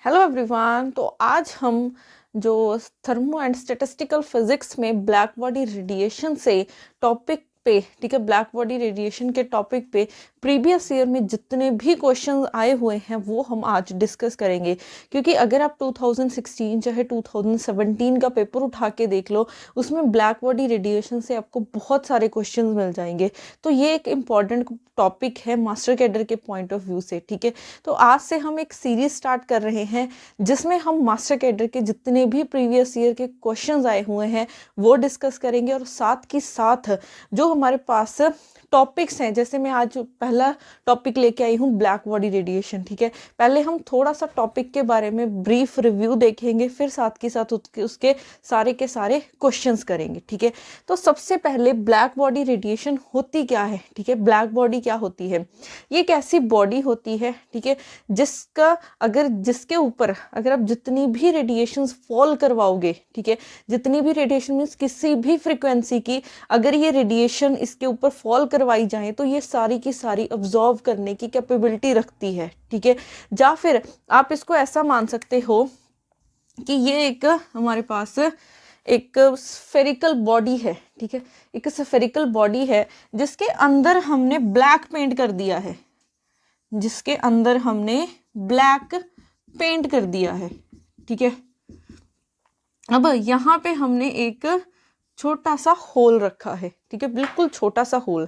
Hello everyone. तो आज हम जो थर्मो एंड स्टैटिस्टिकल फिजिक्स में ब्लैक बॉडी रेडिएशन से टॉपिक पे, ठीक है, ब्लैक बॉडी रेडिएशन के टॉपिक पे प्रीवियस ईयर में जितने भी क्वेश्चंस आए हुए हैं वो हम आज डिस्कस करेंगे। क्योंकि अगर आप 2016 चाहे 2017 का पेपर उठा के देख लो, उसमें ब्लैक बॉडी रेडिएशन से आपको बहुत सारे क्वेश्चंस मिल जाएंगे। तो ये एक इम्पॉर्टेंट टॉपिक है मास्टर कैडर के पॉइंट ऑफ व्यू से, ठीक है। तो आज से हम एक सीरीज स्टार्ट कर रहे हैं जिसमें हम मास्टर कैडर के जितने भी प्रीवियस ईयर के क्वेश्चंस आए हुए हैं वो डिस्कस करेंगे, और साथ के साथ जो हमारे पास टॉपिक्स हैं, जैसे मैं आज पहला टॉपिक लेके आई हूँ ब्लैक बॉडी रेडिएशन, ठीक है। पहले हम थोड़ा सा टॉपिक के बारे में ब्रीफ रिव्यू देखेंगे, फिर साथ के साथ उसके सारे के सारे क्वेश्चंस करेंगे, ठीक है। तो सबसे पहले ब्लैक बॉडी रेडिएशन होती क्या है, ठीक है। ब्लैक बॉडी क्या होती है? ये एक ऐसी बॉडी होती है, ठीक है, जिसके ऊपर अगर आप जितनी भी रेडिएशन फॉल करवाओगे, ठीक है, जितनी भी रेडिएशन मीन्स किसी भी फ्रिक्वेंसी की अगर ये रेडिएशन इसके ऊपर फॉल करवाई जाए तो ये सारी की सारी अब्जॉर्व करने की कैपेबिलिटी रखती है, ठीक है। या फिर आप इसको ऐसा मान सकते हो कि ये एक हमारे पास एक स्फेरिकल बॉडी है, ठीक है, एक स्फेरिकल बॉडी है जिसके अंदर हमने ब्लैक पेंट कर दिया है, जिसके अंदर हमने ब्लैक पेंट कर दिया है, ठीक है। अब यहाँ पे हमने एक छोटा सा होल रखा है, ठीक है, बिल्कुल छोटा सा होल।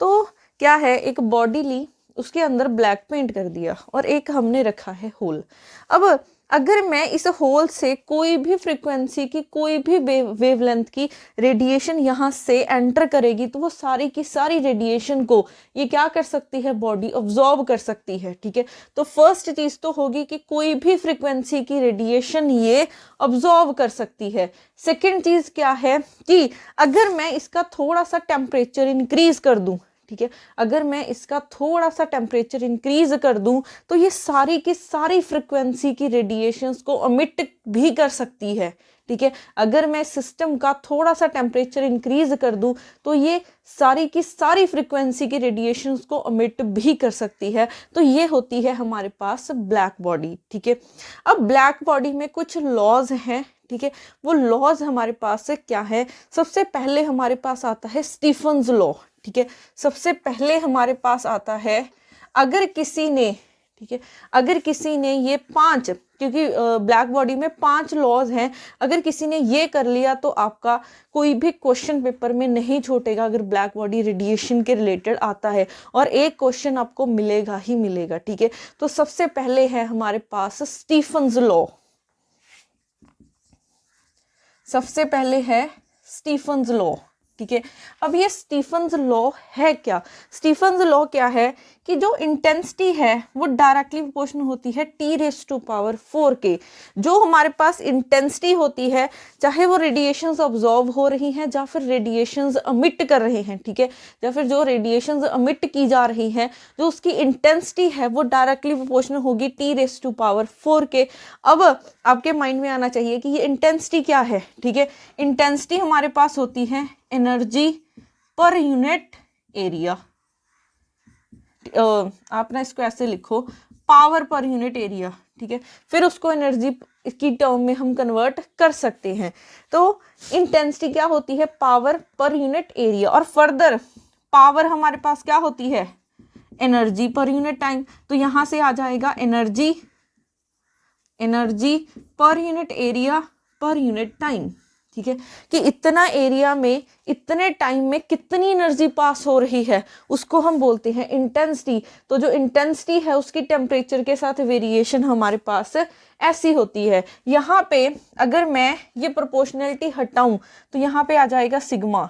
तो क्या है, एक बॉडी ली, उसके अंदर ब्लैक पेंट कर दिया और एक हमने रखा है होल। अब अगर मैं इस होल से कोई भी फ्रीक्वेंसी की कोई भी वेवलेंथ की रेडिएशन यहाँ से एंटर करेगी तो वो सारी की सारी रेडिएशन को ये क्या कर सकती है, बॉडी ऑब्जॉर्ब कर सकती है, ठीक है। तो फर्स्ट चीज तो होगी कि कोई भी फ्रीक्वेंसी की रेडिएशन ये ऑब्जॉर्ब कर सकती है। सेकेंड चीज क्या है कि अगर मैं इसका थोड़ा सा टेम्परेचर इंक्रीज कर दूं, ठीक है, अगर मैं इसका थोड़ा सा टेम्परेचर इंक्रीज कर दूं तो ये सारी की सारी फ्रिक्वेंसी की रेडिएशंस को अमिट भी कर सकती है, ठीक है। अगर मैं सिस्टम का थोड़ा सा टेम्परेचर इंक्रीज कर दूं तो ये सारी की सारी फ्रिक्वेंसी की रेडिएशंस को अमिट भी कर सकती है। तो ये होती है हमारे पास ब्लैक बॉडी, ठीक है। अब ब्लैक बॉडी में कुछ लॉज हैं, ठीक है। वो लॉज हमारे पास क्या है? सबसे पहले हमारे पास आता है स्टीफन्स लॉ, ठीक है। सबसे पहले हमारे पास आता है, अगर किसी ने, ठीक है, अगर किसी ने ये 5, क्योंकि ब्लैक बॉडी में 5 लॉज हैं, अगर किसी ने ये कर लिया तो आपका कोई भी क्वेश्चन पेपर में नहीं छूटेगा अगर ब्लैक बॉडी रेडिएशन के रिलेटेड आता है, और एक क्वेश्चन आपको मिलेगा ही मिलेगा, ठीक है। तो सबसे पहले है हमारे पास स्टीफन्स लॉ। सबसे पहले है स्टीफन्स लॉ, ठीक है। अब ये स्टीफन्स लॉ है क्या? स्टीफन्स लॉ क्या है कि जो इंटेंसिटी है वो डायरेक्टली प्रोपोर्शनल होती है T⁴ के। जो हमारे पास इंटेंसिटी होती है, चाहे वो रेडिएशंस ऑब्जॉर्व हो रही हैं या फिर रेडिएशंस अमिट कर रहे हैं, ठीक है, या फिर जो रेडिएशंस अमिट की जा रही हैं, जो उसकी इंटेंसिटी है वो डायरेक्टली प्रोपोर्शनल होगी T⁴ के। अब आपके माइंड में आना चाहिए कि ये इंटेंसिटी क्या है, ठीक है। इंटेंसिटी हमारे पास होती है एनर्जी पर यूनिट एरिया। आप ना इसको ऐसे लिखो, पावर पर यूनिट एरिया, ठीक है। फिर उसको एनर्जी की टर्म में हम कन्वर्ट कर सकते हैं। तो इंटेंसिटी क्या होती है? पावर पर यूनिट एरिया। और फर्दर पावर हमारे पास क्या होती है? Energy per unit time. तो यहां से आ जाएगा energy per unit area per unit time, ठीक है, कि इतना एरिया में इतने टाइम में कितनी एनर्जी पास हो रही है उसको हम बोलते हैं इंटेंसिटी। तो जो इंटेंसिटी है उसकी टेम्परेचर के साथ वेरिएशन हमारे पास ऐसी होती है। यहाँ पे अगर मैं ये प्रोपोर्शनलिटी हटाऊं तो यहाँ पे आ जाएगा सिग्मा,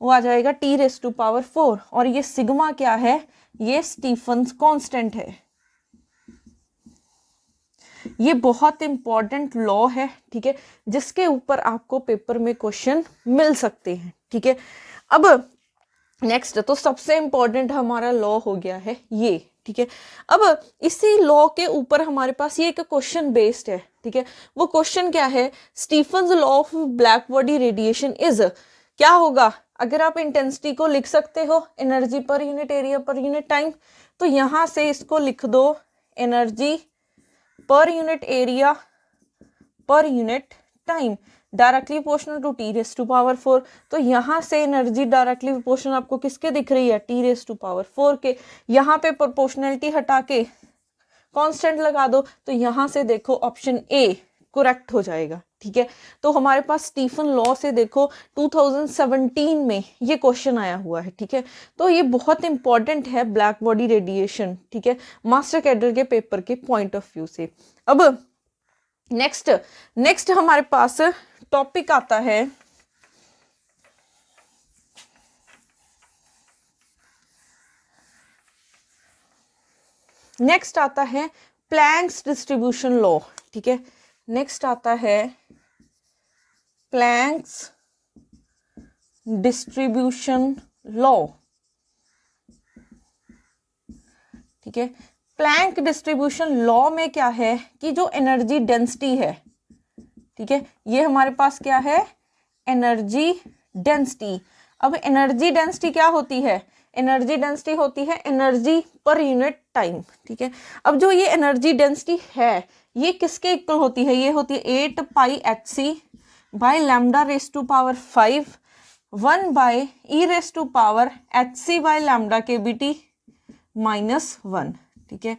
वो आ जाएगा T⁴, और ये सिग्मा क्या है? ये स्टीफन्स कांस्टेंट है। ये बहुत इंपॉर्टेंट लॉ है, ठीक है, जिसके ऊपर आपको पेपर में क्वेश्चन मिल सकते हैं, ठीक है। अब नेक्स्ट, तो सबसे इंपॉर्टेंट हमारा लॉ हो गया है ये, ठीक है। अब इसी लॉ के ऊपर हमारे पास ये एक क्वेश्चन बेस्ड है, ठीक है। वो क्वेश्चन क्या है? Stefan's law of black body radiation is, क्या होगा? अगर आप इंटेंसिटी को लिख सकते हो energy per unit area per unit time, तो यहां से इसको लिख दो energy per unit area per unit time directly proportional to T raise to power 4। तो यहाँ से एनर्जी डायरेक्टली प्रोपोर्शनल आपको किसके दिख रही है, टी रेस टू पावर 4 के। यहाँ पे प्रोपोर्शनलिटी हटा के कांस्टेंट लगा दो, तो यहाँ से देखो ऑप्शन ए करेक्ट हो जाएगा। ठीक है, तो हमारे पास स्टीफन लॉ से देखो 2017 में ये क्वेश्चन आया हुआ है। ठीक है, तो ये बहुत इंपॉर्टेंट है ब्लैक बॉडी रेडिएशन। ठीक है, मास्टर कैडर के पेपर के पॉइंट ऑफ व्यू से। अब नेक्स्ट हमारे पास टॉपिक आता है प्लैंक्स डिस्ट्रीब्यूशन लॉ। ठीक है, नेक्स्ट आता है प्लैंक्स डिस्ट्रीब्यूशन लॉ। ठीक है, प्लैंक डिस्ट्रीब्यूशन लॉ में क्या है कि जो एनर्जी डेंसिटी है, ठीक है, ये हमारे पास क्या है, एनर्जी डेंसिटी। अब एनर्जी डेंसिटी क्या होती है, एनर्जी डेंसिटी होती है एनर्जी पर यूनिट टाइम। ठीक है, अब जो ये एनर्जी डेंसिटी है ये किसके इक्वल होती है, ये होती है 8 pi H C by lambda raise to power 5 1 by E raise to power H C by lambda k B T -1। ठीक है,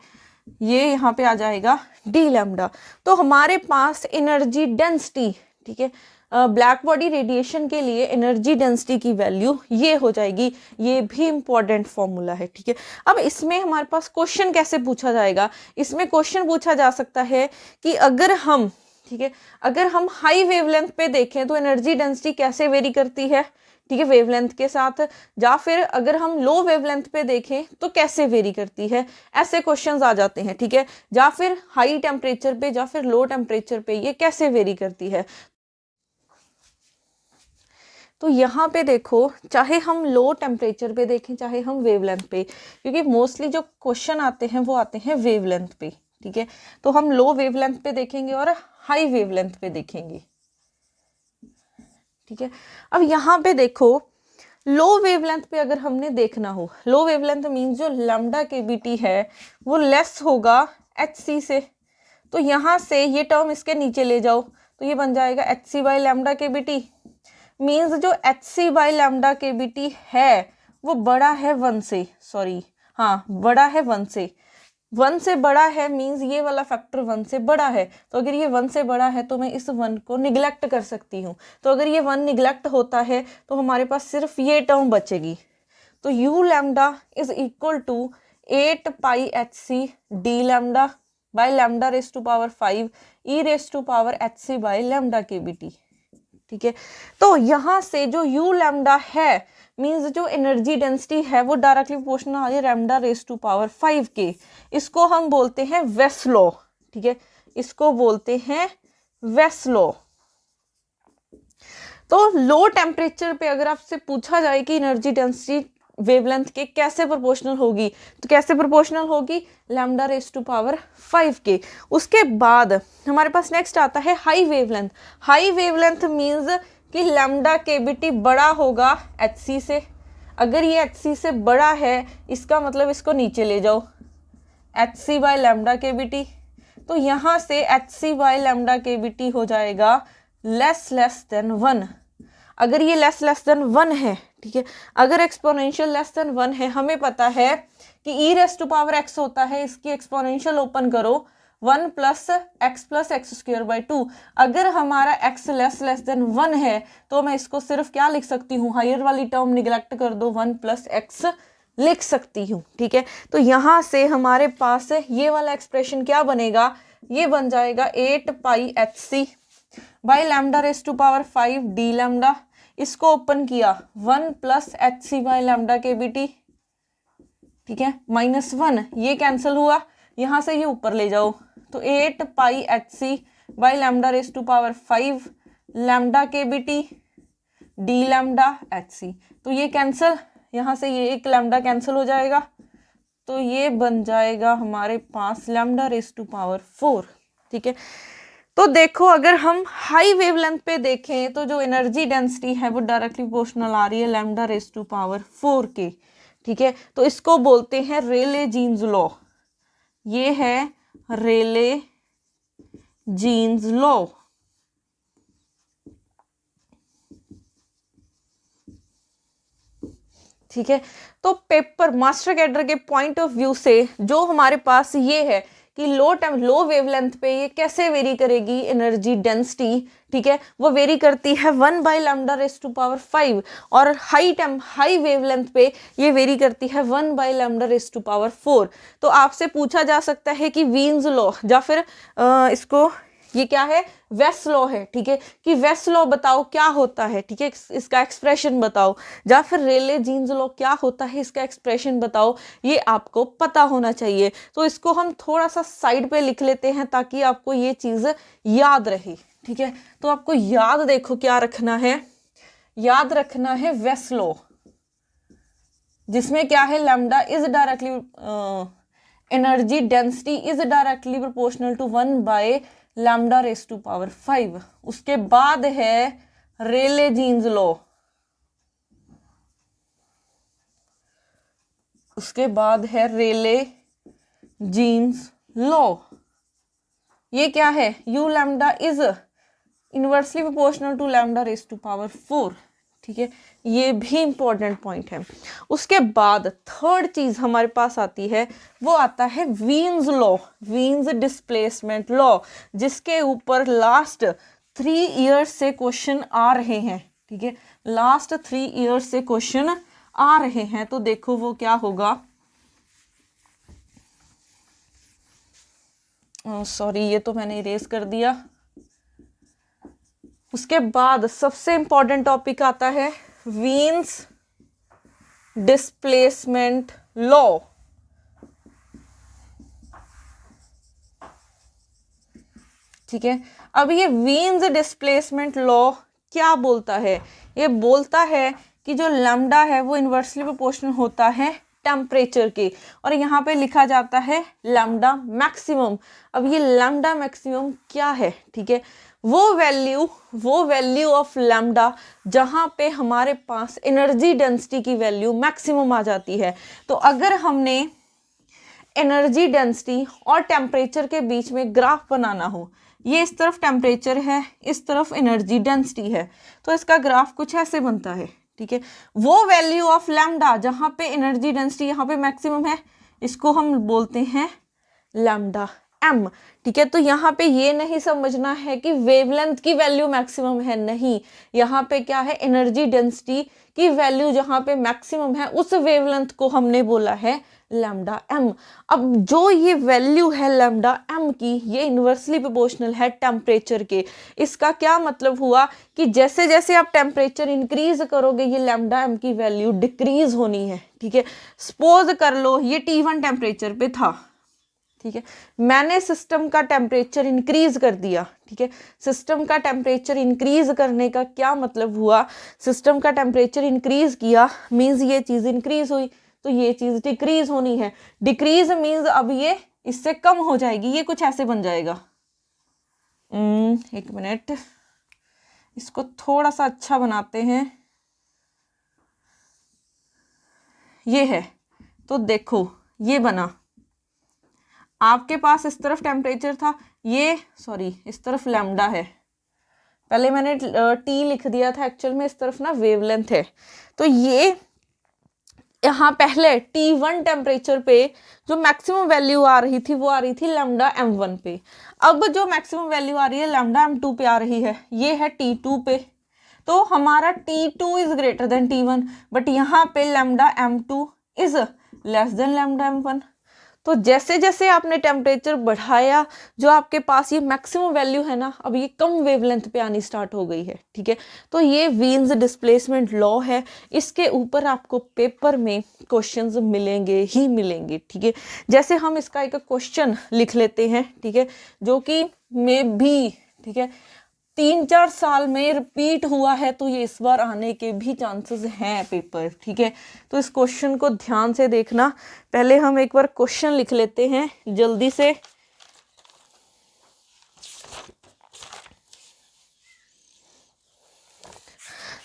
ये यहाँ पे आ जाएगा डी लैम्डा। तो हमारे पास एनर्जी डेंसिटी, ठीक है, ब्लैक बॉडी रेडिएशन के लिए एनर्जी डेंसिटी की वैल्यू ये हो जाएगी। ये भी इंपॉर्टेंट फॉर्मूला है। ठीक है, अब इसमें हमारे पास क्वेश्चन कैसे पूछा जाएगा, इसमें क्वेश्चन पूछा जा सकता है कि अगर हम, ठीक है, अगर हम हाई वेवलेंथ पे देखें तो एनर्जी डेंसिटी कैसे वेरी करती है, ठीक है, वेवलेंथ के साथ, या फिर अगर हम लो वेवलेंथ पे देखें तो कैसे वेरी करती है, ऐसे क्वेश्चंस आ जाते हैं। ठीक है, या फिर हाई टेम्परेचर पे या फिर लो टेम्परेचर पे ये कैसे वेरी करती है। तो यहाँ पे देखो, चाहे हम लो टेम्परेचर पे देखें चाहे हम वेवलेंथ पे, क्योंकि मोस्टली जो क्वेश्चन आते हैं वो आते हैं वेवलेंथ पे। ठीक है, तो हम लो वेवलेंथ पे देखेंगे और हाई वेवलेंथ पे देखेंगे। ठीक है, अब यहाँ पे देखो लो वेवलेंथ पे अगर हमने देखना हो, लो वेवलेंथ मीन्स जो लैम्डा के बी टी है वो लेस होगा एच सी से। तो यहाँ से ये टर्म इसके नीचे ले जाओ तो ये बन जाएगा H C by lambda k B T, means जो H C by lambda k B T है वो बड़ा है 1 से, सॉरी हाँ बड़ा है 1 से, 1 से बड़ा है मीन्स ये वाला फैक्टर 1 से बड़ा है। तो अगर ये 1 से बड़ा है तो मैं इस 1 को निगलेक्ट कर सकती हूँ। तो अगर ये 1 निगलेक्ट होता है तो हमारे पास सिर्फ ये टर्म बचेगी। तो U lambda is equal to 8 pi H c d lambda by lambda raise to power 5 e raise to power H C by lambda k B T. ठीक है, तो यहाँ से जो यू लैम्डा है मीन्स जो एनर्जी डेंसिटी है वो डायरेक्टली प्रोपोर्शनल आ रही है लैम्डा रेस टू पावर 5 के। इसको हम बोलते हैं वेस लॉ। ठीक है, इसको बोलते हैं वेस लॉ। तो लो टेम्परेचर पे अगर आपसे पूछा जाए कि एनर्जी डेंसिटी वेवलेंथ के कैसे प्रोपोर्शनल होगी, तो कैसे प्रोपोर्शनल होगी, लैम्डा रेस टू पावर 5 के। उसके बाद हमारे पास नेक्स्ट आता है high wavelength. High wavelength means कि लैम्डा के बी टी बड़ा होगा एच सी से। अगर ये एच सी से बड़ा है इसका मतलब इसको नीचे ले जाओ, H C by lambda k B T. तो यहाँ से H C by lambda k B T हो जाएगा लेस देन 1। अगर ये लेस देन 1 है, ठीक है, अगर एक्सपोनेंशियल लेस देन 1 है, हमें पता है कि ई रेस टू पावर एक्स होता है, इसकी एक्सपोनेंशियल ओपन करो 1 प्लस एक्स स्क्वायर बाई 2। अगर हमारा एक्स लेस देन 1 है तो मैं इसको सिर्फ क्या लिख सकती हूँ, हायर वाली टर्म निगलेक्ट कर दो, 1 प्लस एक्स लिख सकती हूँ। ठीक है, तो यहाँ से हमारे पास ये वाला एक्सप्रेशन क्या बनेगा, ये बन जाएगा 8 pi H C by lambda raise to power 5 D lambda. इसको ओपन किया 1 plus H C by lambda k B T, ठीक है, -1 ये कैंसिल हुआ, यहाँ से ये ऊपर ले जाओ तो 8 pi H C by lambda raise to power 5 lambda k B T D lambda H C. तो ये कैंसिल, यहाँ से ये एक लैम्डा कैंसिल हो जाएगा, तो ये बन जाएगा हमारे पास लैम्डा रेस टू पावर 4। ठीक है, तो देखो अगर हम हाई वेवलेंथ पे देखें तो जो एनर्जी डेंसिटी है वो डायरेक्टली प्रोपोर्शनल आ रही है लैम्डा रेस टू पावर 4 के। ठीक है, तो इसको बोलते हैं रेले जीन्स लॉ। ये है रेले जीन्स लॉ। ठीक है, तो पेपर मास्टर कैडर के पॉइंट ऑफ व्यू से जो हमारे पास ये है कि लो वेवलेंथ पे ये कैसे वेरी करेगी एनर्जी डेंसिटी, ठीक है, वो वेरी करती है 1/λ⁵ और हाई वेवलेंथ पे ये वेरी करती है 1/λ⁴। तो आपसे पूछा जा सकता है कि वीन्स लॉ या फिर इसको ये क्या है, वेस लॉ है, ठीक है, कि वेस लॉ बताओ क्या होता है, ठीक है, इसका एक्सप्रेशन बताओ, या फिर रेले जीन्स लॉ क्या होता है, इसका एक्सप्रेशन बताओ, ये आपको पता होना चाहिए। तो इसको हम थोड़ा सा साइड पे लिख लेते हैं ताकि आपको ये चीज याद रहे, ठीक है। तो आपको याद देखो क्या रखना है, याद रखना है वेस लॉ, जिसमें क्या है lambda is directly energy density is directly proportional to 1/λ⁵। उसके बाद है रेले जीन्स लॉ, उसके बाद है रेले जीन्स लॉ। ये क्या है, u lambda is inversely proportional to λ⁴, ठीक है, ये भी इंपॉर्टेंट पॉइंट है। उसके बाद थर्ड चीज हमारे पास आती है, वो आता है Wien's law, Wien's displacement law, जिसके ऊपर लास्ट 3 ईयर्स से क्वेश्चन आ रहे हैं, ठीक है, लास्ट 3 ईयर्स से क्वेश्चन आ रहे हैं। तो देखो वो क्या होगा, सॉरी ये तो मैंने इरेज कर दिया। उसके बाद सबसे इंपॉर्टेंट टॉपिक आता है वीन्स डिस्प्लेसमेंट लॉ, ठीक है। अब ये वीन्स डिस्प्लेसमेंट लॉ क्या बोलता है, ये बोलता है कि जो लैम्डा है वो इनवर्सली प्रोपोर्शनल होता है टेम्परेचर के, और यहाँ पे लिखा जाता है लैम्डा मैक्सिमम। अब ये लैम्डा मैक्सिमम क्या है, ठीक है, वो वैल्यू ऑफ लैम्डा जहाँ पे हमारे पास एनर्जी डेंसिटी की वैल्यू मैक्सिमम आ जाती है। तो अगर हमने एनर्जी डेंसिटी और टेम्परेचर के बीच में ग्राफ बनाना हो, ये इस तरफ टेम्परेचर है, इस तरफ एनर्जी डेंसिटी है, तो इसका ग्राफ कुछ ऐसे बनता है, ठीक है। वो वैल्यू ऑफ लैम्डा जहाँ पे एनर्जी डेंसिटी यहाँ पे मैक्सिमम है, इसको हम बोलते हैं लैम्डा m, ठीक है। तो यहाँ पे ये नहीं समझना है कि वेवलेंथ की वैल्यू मैक्सिमम है, नहीं, यहाँ पे क्या है, एनर्जी डेंसिटी की वैल्यू जहाँ पे मैक्सिमम है उस वेवलेंथ को हमने बोला है लैम्डा m। अब जो ये वैल्यू है लैम्डा m की, ये इन्वर्सली प्रोपोर्शनल है टेम्परेचर के। इसका क्या मतलब हुआ कि जैसे जैसे आप टेम्परेचर इंक्रीज करोगे ये लैम्डा m की वैल्यू डिक्रीज होनी है, ठीक है। सपोज कर लो ये T1 टेम्परेचर पे था, ठीक है, मैंने सिस्टम का टेम्परेचर इंक्रीज कर दिया, ठीक है। सिस्टम का टेम्परेचर इंक्रीज करने का क्या मतलब हुआ, सिस्टम का टेम्परेचर इंक्रीज किया मींस ये चीज इंक्रीज हुई, तो ये चीज डिक्रीज होनी है, डिक्रीज मींस अब ये इससे कम हो जाएगी, ये कुछ ऐसे बन जाएगा। एक मिनट, इसको थोड़ा सा अच्छा बनाते हैं, ये है, तो देखो ये बना, आपके पास इस तरफ टेम्परेचर था, ये सॉरी इस तरफ लैम्डा है, पहले मैंने टी लिख दिया था, एक्चुअल में इस तरफ ना वेवलेंथ है। तो ये यहाँ पहले T1 टेम्परेचर पे जो मैक्सिमम वैल्यू आ रही थी वो आ रही थी लैम्डा m1 पे, अब जो मैक्सिमम वैल्यू आ रही है लैम्डा m2 पे आ रही है, ये है T2 पे। तो हमारा T2 is greater than T1, but यहाँ पे lambda m2 is less than lambda m1। तो जैसे जैसे आपने टेम्परेचर बढ़ाया, जो आपके पास ये मैक्सिमम वैल्यू है ना, अब ये कम वेवलेंथ पे आनी स्टार्ट हो गई है, ठीक है। तो ये वीन्स डिस्प्लेसमेंट लॉ है, इसके ऊपर आपको पेपर में क्वेश्चंस मिलेंगे ही मिलेंगे, ठीक है। जैसे हम इसका एक क्वेश्चन लिख लेते हैं, ठीक है, जो कि मे भी, ठीक है, 3-4 साल में रिपीट हुआ है, तो ये इस बार आने के भी चांसेस हैं पेपर, ठीक है। तो इस क्वेश्चन को ध्यान से देखना, पहले हम एक बार क्वेश्चन लिख लेते हैं जल्दी से।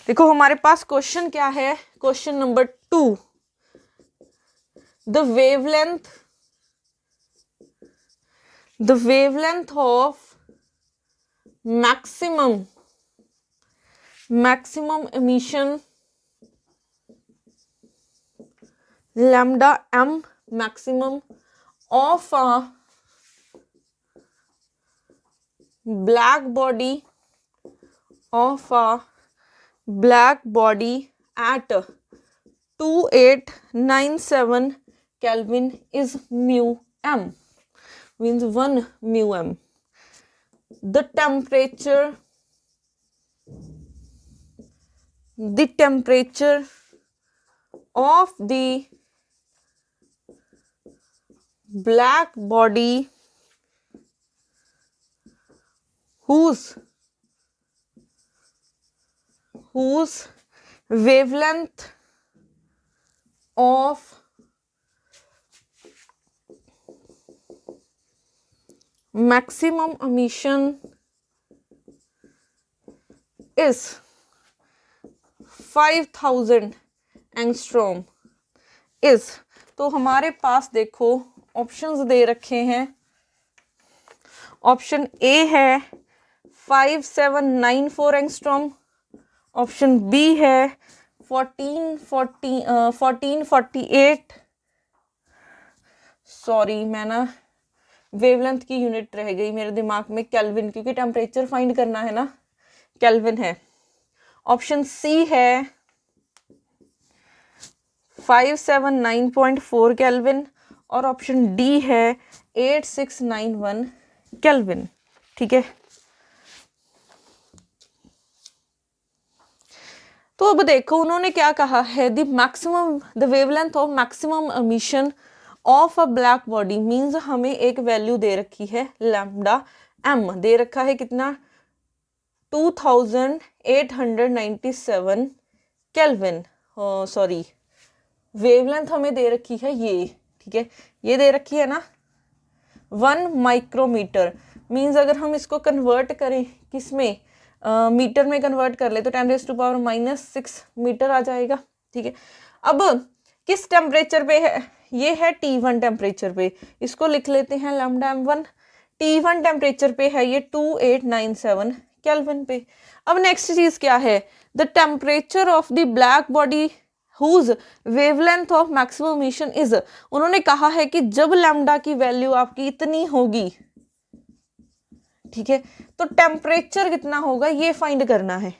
देखो हमारे पास क्वेश्चन क्या है, question number 2, the wavelength of maximum emission lambda m maximum of a black body at 2897 Kelvin is mu m, means 1 mu m. The temperature of the black body whose wavelength of maximum emission is 5000 angstrom is. तो हमारे पास देखो options दे रखे हैं। Option A है 5794 angstrom, option B है 1448, sorry मैं ना wavelength की यूनिट रह गई मेरे दिमाग में, केल्विन, क्योंकि टेम्परेचर फाइंड करना है ना, केल्विन है। ऑप्शन सी है 579.4 केल्विन और ऑप्शन डी है 8691 केल्विन। ठीक है, तो अब देखो उन्होंने क्या कहा है, the wavelength of maximum emission of a black body means हमें एक वैल्यू दे रखी है लैम्डा एम, दे रखा है कितना 2897 केल्विन, सॉरी वेवलेंथ हमें दे रखी है ये, ठीक है, ये दे रखी है ना 1 माइक्रोमीटर, मींस अगर हम इसको कन्वर्ट करें किसमें, मीटर में कन्वर्ट कर ले तो 10⁻⁻⁶ मीटर आ जाएगा। ठीक है, अब किस टेम्परेचर पे है, ये है T1 टेम्परेचर पे, इसको लिख लेते हैं लैम्डा m1। T1 टेम्परेचर पे है ये 2897 केल्विन पे। अब नेक्स्ट चीज क्या है, the temperature of the black body whose wavelength of maximum emission is, उन्होंने कहा है कि जब लैम्डा की वैल्यू आपकी इतनी होगी, ठीक है, तो टेम्परेचर कितना होगा ये फाइंड करना है।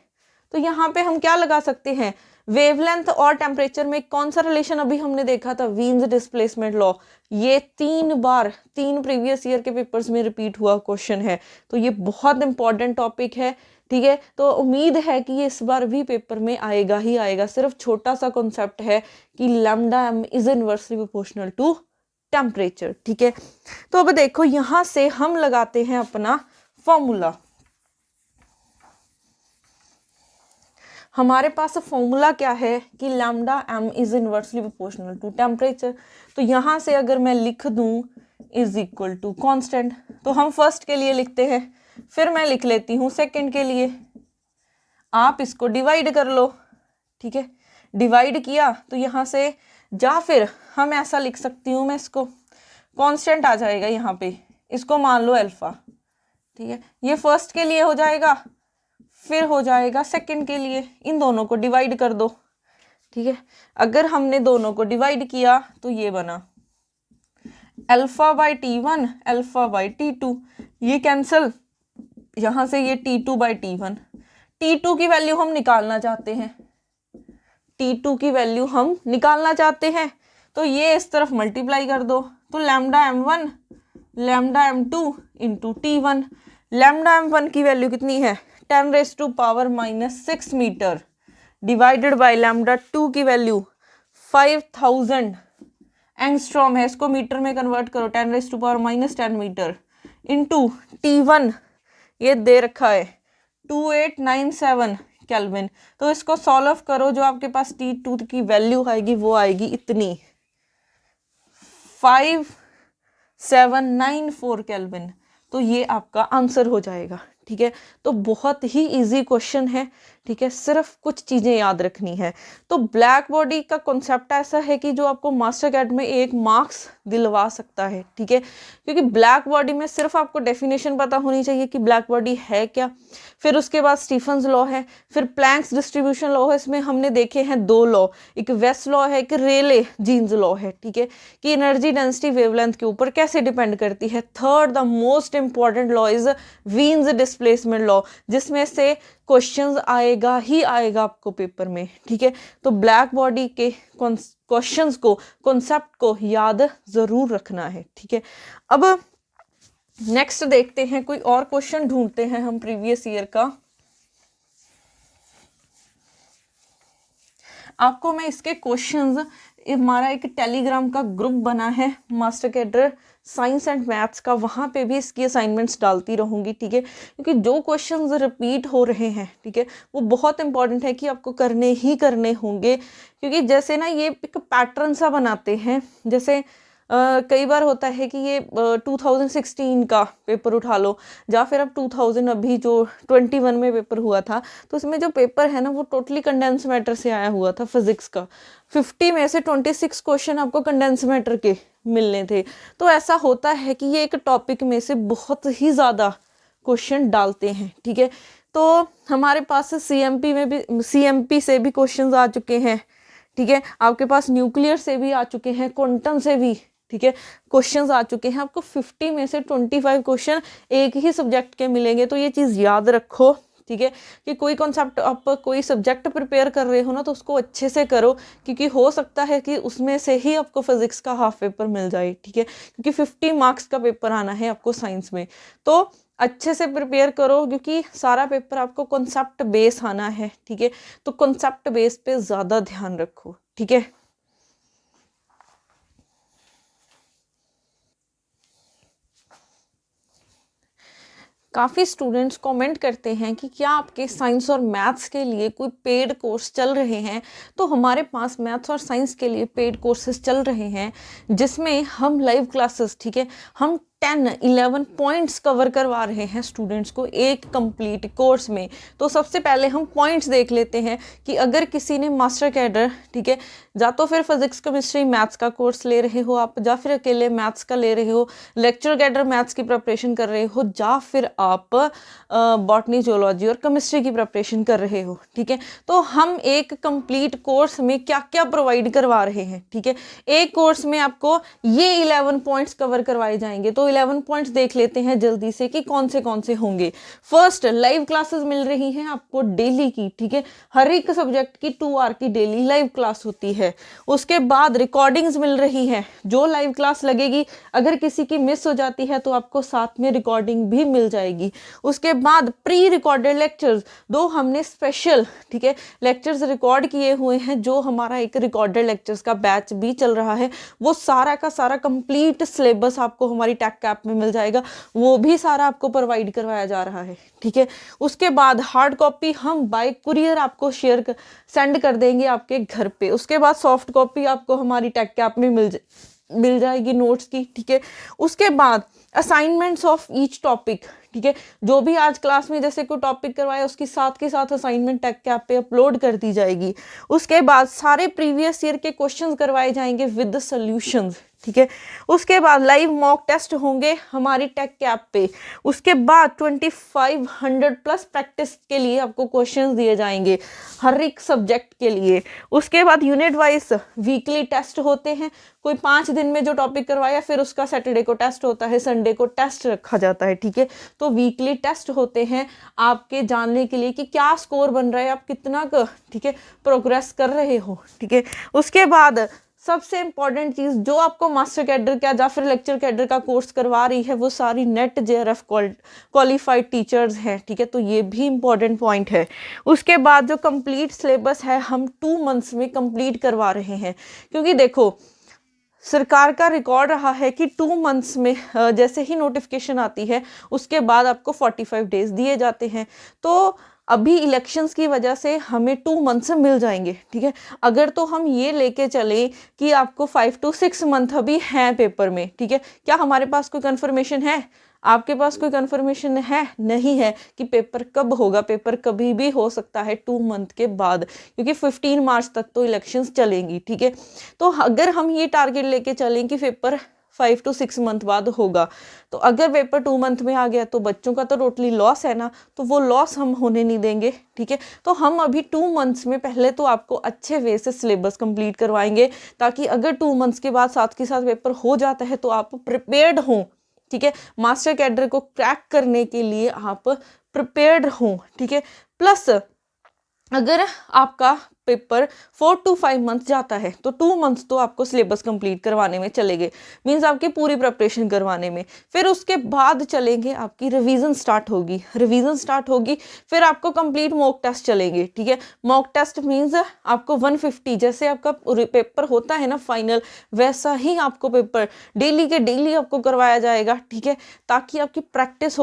तो यहाँ पे हम क्या लगा सकते हैं, वेवलेंथ और टेम्परेचर में कौन सा रिलेशन अभी हमने देखा था, वीन्स डिस्प्लेसमेंट लॉ, ये 3 प्रीवियस ईयर के पेपर्स में रिपीट हुआ क्वेश्चन है, तो ये बहुत इंपॉर्टेंट टॉपिक है। ठीक है, तो उम्मीद है कि ये इस बार भी पेपर में आएगा ही आएगा। सिर्फ छोटा सा कॉन्सेप्ट है कि lambda m is inversely proportional to temperature. ठीक है, तो अब देखो यहां से हम लगाते हैं अपना फॉर्मूला। हमारे पास फॉर्मूला क्या है कि lambda m is inversely proportional to temperature, तो यहां से अगर मैं लिख दूं इज इक्वल टू कांस्टेंट, तो हम फर्स्ट के लिए लिखते हैं, फिर मैं लिख लेती हूँ सेकंड के लिए, आप इसको डिवाइड कर लो। ठीक है, डिवाइड किया तो यहाँ से, या फिर हम ऐसा लिख सकती हूँ, मैं इसको कांस्टेंट आ जाएगा यहाँ पे, इसको मान लो अल्फा। ठीक है, ये फर्स्ट के लिए हो जाएगा, फिर हो जाएगा सेकंड के लिए, इन दोनों को डिवाइड कर दो। ठीक है, अगर हमने दोनों को डिवाइड किया तो ये बना alpha by T1 alpha by T2, ये कैंसिल, यहाँ से ये T2 बाई T1, T2 की वैल्यू हम निकालना चाहते हैं, T2 की वैल्यू हम निकालना चाहते हैं, तो ये इस तरफ मल्टीप्लाई कर दो, तो lambda m1 lambda m2 into T1, lambda m1 की वैल्यू कितनी है 10⁻⁻⁶ मीटर, डिवाइडेड बाय लैम्डा 2 की वैल्यू 5000 एंगस्ट्रॉम है, इसको मीटर में कन्वर्ट करो 10⁻⁻10 मीटर, इंटू T1 ये दे रखा है 2897 केल्विन, तो इसको सॉल्व करो, जो आपके पास T2 की वैल्यू आएगी वो आएगी इतनी 5794 केल्विन, तो ये आपका आंसर हो जाएगा। ठीक है। तो बहुत ही इजी क्वेश्चन है, ठीक है, सिर्फ कुछ चीजें याद रखनी है। तो ब्लैक बॉडी का कॉन्सेप्ट ऐसा है कि जो आपको मास्टर कैड में 1 मार्क्स दिलवा सकता है, ठीक है, क्योंकि ब्लैक बॉडी में सिर्फ आपको डेफिनेशन पता होनी चाहिए कि ब्लैक बॉडी है क्या। फिर उसके बाद स्टीफन्स लॉ है, फिर प्लैंक्स डिस्ट्रीब्यूशन लॉ है, इसमें हमने देखे हैं 2 लॉ, एक वेस्ट लॉ है, एक रेले जीन्स लॉ है, ठीक है, कि एनर्जी डेंसिटी वेवलेंथ के ऊपर कैसे डिपेंड करती है। Third the most important law is वीन्स displacement law, जिसमें से क्वेश्चंस आएगा ही आएगा आपको पेपर में, ठीक है। तो ब्लैक बॉडी के क्वेश्चंस को, कॉन्सेप्ट को याद जरूर रखना है, ठीक है। अब नेक्स्ट देखते हैं, कोई और क्वेश्चन ढूंढते हैं हम प्रीवियस ईयर का। आपको मैं इसके क्वेश्चंस, हमारा एक टेलीग्राम का ग्रुप बना है master cadre science and maths का, वहाँ पे भी इसकी असाइनमेंट्स डालती रहूँगी, ठीक है, क्योंकि जो क्वेश्चंस रिपीट हो रहे हैं, ठीक है, वो बहुत इंपॉर्टेंट है कि आपको करने ही करने होंगे, क्योंकि जैसे ना ये एक पैटर्न सा बनाते हैं। जैसे कई बार होता है कि ये 2016 का पेपर उठा लो, या फिर अब 2000 अभी जो 21 में पेपर हुआ था, तो उसमें जो पेपर है ना वो टोटली कंडेंस मैटर से आया हुआ था फिजिक्स का। 50 में से 26 क्वेश्चन आपको कंडेंस मैटर के मिलने थे। तो ऐसा होता है कि ये एक टॉपिक में से बहुत ही ज़्यादा क्वेश्चन डालते हैं, ठीक है। तो हमारे पास CMP में भी, CMP से भी क्वेश्चन आ चुके हैं, ठीक है, आपके पास न्यूक्लियर से भी आ चुके हैं, क्वांटम से भी, ठीक है, क्वेश्चंस आ चुके हैं। आपको 50 में से 25 क्वेश्चन एक ही सब्जेक्ट के मिलेंगे। तो ये चीज़ याद रखो, ठीक है, कि कोई कॉन्सेप्ट आप कोई सब्जेक्ट प्रिपेयर कर रहे हो ना, तो उसको अच्छे से करो, क्योंकि हो सकता है कि उसमें से ही आपको फिजिक्स का हाफ पेपर मिल जाए, ठीक है, क्योंकि 50 मार्क्स का पेपर आना है आपको साइंस में। तो अच्छे से प्रिपेयर करो, क्योंकि सारा पेपर आपको कॉन्सेप्ट बेस आना है, ठीक है। तो कॉन्सेप्ट बेस पे ज़्यादा ध्यान रखो, ठीक है। काफ़ी स्टूडेंट्स कमेंट करते हैं कि क्या आपके साइंस और मैथ्स के लिए कोई पेड कोर्स चल रहे हैं। तो हमारे पास मैथ्स और साइंस के लिए पेड कोर्सेज चल रहे हैं, जिसमें हम लाइव क्लासेस, ठीक है, हम 10-11 पॉइंट्स कवर करवा रहे हैं स्टूडेंट्स को एक कंप्लीट कोर्स में। तो सबसे पहले हम पॉइंट्स देख लेते हैं कि अगर किसी ने मास्टर कैडर, ठीक है, या तो फिर फिजिक्स केमिस्ट्री मैथ्स का कोर्स ले रहे हो आप, या फिर अकेले मैथ्स का ले रहे हो, लेक्चर कैडर मैथ्स की प्रिपरेशन कर रहे हो, या फिर आप बॉटनी जूलॉजी और केमिस्ट्री की प्रिपरेशन कर रहे हो, ठीक है, तो हम एक कंप्लीट कोर्स में क्या क्या प्रोवाइड करवा रहे हैं, ठीक है। एक कोर्स में आपको ये 11 पॉइंट्स कवर करवाए जाएंगे। तो 11 पॉइंट्स देख लेते हैं जल्दी से कि कौन से होंगे। फर्स्ट, लाइव क्लासेस मिल रही हैं आपको डेली की, ठीक है, हर एक सब्जेक्ट की 2 आवर की डेली लाइव क्लास होती है। उसके बाद रिकॉर्डिंग्स मिल रही है, जो लाइव क्लास लगेगी अगर किसी की मिस हो जाती है तो आपको साथ में रिकॉर्डिंग भी मिल जाएगी। उसके बाद प्री रिकॉर्डेड लेक्चर्स, 2 हमने स्पेशल, ठीक है, लेक्चर्स रिकॉर्ड किए हुए हैं, जो हमारा एक रिकॉर्डेड लेक्चर्स का बैच भी चल रहा है। वो सारा का सारा कंप्लीट सिलेबस आपको हमारी टेक ऐप में मिल जाएगा, वो भी सारा आपको प्रोवाइड करवाया जा रहा है, ठीक है। उसके बाद हार्ड कॉपी हम बाय कुरियर आपको सेंड कर देंगे आपके घर पे। उसके बाद सॉफ्ट कॉपी आपको हमारी टेक ऐप में मिल जाएगी नोट्स की, ठीक है। उसके बाद असाइनमेंट्स ऑफ ईच टॉपिक, ठीक है, जो भी आज क्लास में जैसे कोई टॉपिक करवाया उसकी साथ के साथ असाइनमेंट टेक ऐप पे अपलोड कर दी जाएगी। उसके बाद सारे प्रीवियस ईयर के क्वेश्चंस करवाए जाएंगे विद सॉल्यूशंस, ठीक है। उसके बाद लाइव मॉक टेस्ट होंगे हमारी टेक ऐप पे। उसके बाद 2500 प्लस प्रैक्टिस के लिए आपको क्वेश्चंस दिए जाएंगे हर एक सब्जेक्ट के लिए। उसके बाद यूनिट वाइज वीकली टेस्ट होते हैं, कोई 5 दिन में जो टॉपिक करवाया फिर उसका सैटरडे को टेस्ट होता है, संडे को टेस्ट रखा जाता है, ठीक है। तो वीकली टेस्ट होते हैं आपके जानने के लिए कि क्या स्कोर बन रहा है, आप कितना ठीक है प्रोग्रेस कर रहे हो, ठीक है। उसके बाद सबसे इंपॉर्टेंट चीज जो आपको मास्टर कैडर का या फिर लेक्चर कैडर का कोर्स करवा रही है वो सारी नेट JRF क्वालिफाइड टीचर्स हैं, ठीक है। तो ये भी इंपॉर्टेंट पॉइंट है। उसके बाद जो कंप्लीट सिलेबस है हम 2 मंथ्स में कंप्लीट करवा रहे हैं, क्योंकि देखो सरकार का रिकॉर्ड रहा है कि 2 मंथ्स में जैसे ही नोटिफिकेशन आती है उसके बाद आपको 45 डेज दिए जाते हैं। तो अभी इलेक्शंस की वजह से हमें 2 मंथ्स मिल जाएंगे, ठीक है। अगर तो हम ये लेके चले कि आपको 5 to 6 मंथ अभी हैं पेपर में, ठीक है, क्या हमारे पास कोई कंफर्मेशन है? आपके पास कोई कंफर्मेशन है? नहीं है कि पेपर कब होगा। पेपर कभी भी हो सकता है 2 मंथ के बाद, क्योंकि 15 मार्च तक तो इलेक्शंस चलेंगी, ठीक है। तो अगर हम ये टारगेट लेके चलें कि पेपर 5 to 6 मंथ बाद होगा, तो अगर पेपर 2 मंथ में आ गया तो बच्चों का तो टोटली लॉस है ना, तो वो लॉस हम होने नहीं देंगे, ठीक है। तो हम अभी 2 मंथ्स में पहले तो आपको अच्छे वे से सिलेबस कंप्लीट करवाएंगे, ताकि अगर 2 मंथ्स के बाद साथ के साथ पेपर हो जाता है तो आप प्रिपेयर्ड हों, ठीक है। मास्टर कैडर को क्रैक करने के लिए आप प्रिपेयर्ड हों, ठीक है। प्लस अगर आपका पेपर 4 to 5 मंथ जाता है तो 2 मंथ्स तो आपको सिलेबस कंप्लीट करवाने में चलेंगे, मींस आपकी पूरी प्रिपरेशन करवाने में। फिर उसके बाद चलेंगे आपकी रिवीजन स्टार्ट होगी, फिर आपको कंप्लीट मॉक टेस्ट चलेंगे, ठीक है। मॉक टेस्ट मींस आपको 150, जैसे आपका पेपर होता है ना फाइनल, वैसा ही आपको पेपर डेली के डेली आपको करवाया जाएगा, ठीक है, ताकि आपकी प्रैक्टिस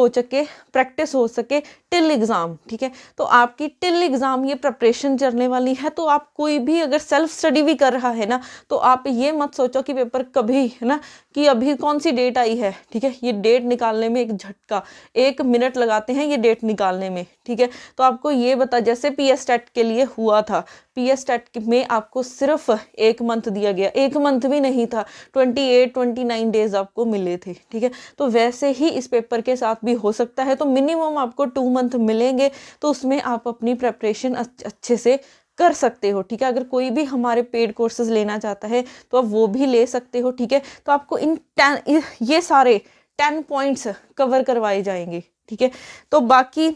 हो सके टिल एग्जाम, ठीक है। तो आपकी टिल एग्जाम ये प्रिपरेशन चलने वाली है। तो आप कोई भी अगर सेल्फ स्टडी भी कर रहा है ना, तो आप ये मत सोचो कि पेपर कभी, है ना, कि अभी कौन सी डेट आई है, ठीक है। ये डेट निकालने में एक झटका 1 मिनट लगाते हैं ये डेट निकालने में, ठीक है। तो आपको ये बता, जैसे PS टेट के लिए हुआ था, PS टेट में आपको सिर्फ 1 मंथ दिया गया, 1 मंथ भी नहीं था, 28-29 डेज आपको मिले थे, ठीक है। तो वैसे ही इस पेपर के साथ भी हो सकता है। तो मिनिमम आपको 2 मंथ मिलेंगे, तो उसमें आप अपनी प्रेपरेशन अच्छे से कर सकते हो, ठीक है। अगर कोई भी हमारे पेड कोर्सेज लेना चाहता है तो आप वो भी ले सकते हो, ठीक है। तो आपको ये सारे 10 पॉइंट्स कवर करवाए जाएंगे, ठीक है। तो बाकी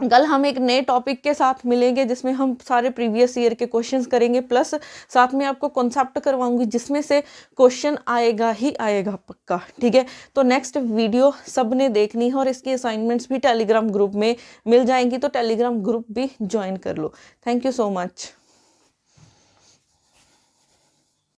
कल हम एक नए टॉपिक के साथ मिलेंगे, जिसमें हम सारे प्रीवियस ईयर के क्वेश्चंस करेंगे, प्लस साथ में आपको कॉन्सेप्ट करवाऊंगी, जिसमें से क्वेश्चन आएगा ही आएगा पक्का, ठीक है। तो नेक्स्ट वीडियो सब ने देखनी है, और इसकी असाइनमेंट्स भी टेलीग्राम ग्रुप में मिल जाएंगी, तो टेलीग्राम ग्रुप भी ज्वाइन कर लो। Thank you so much.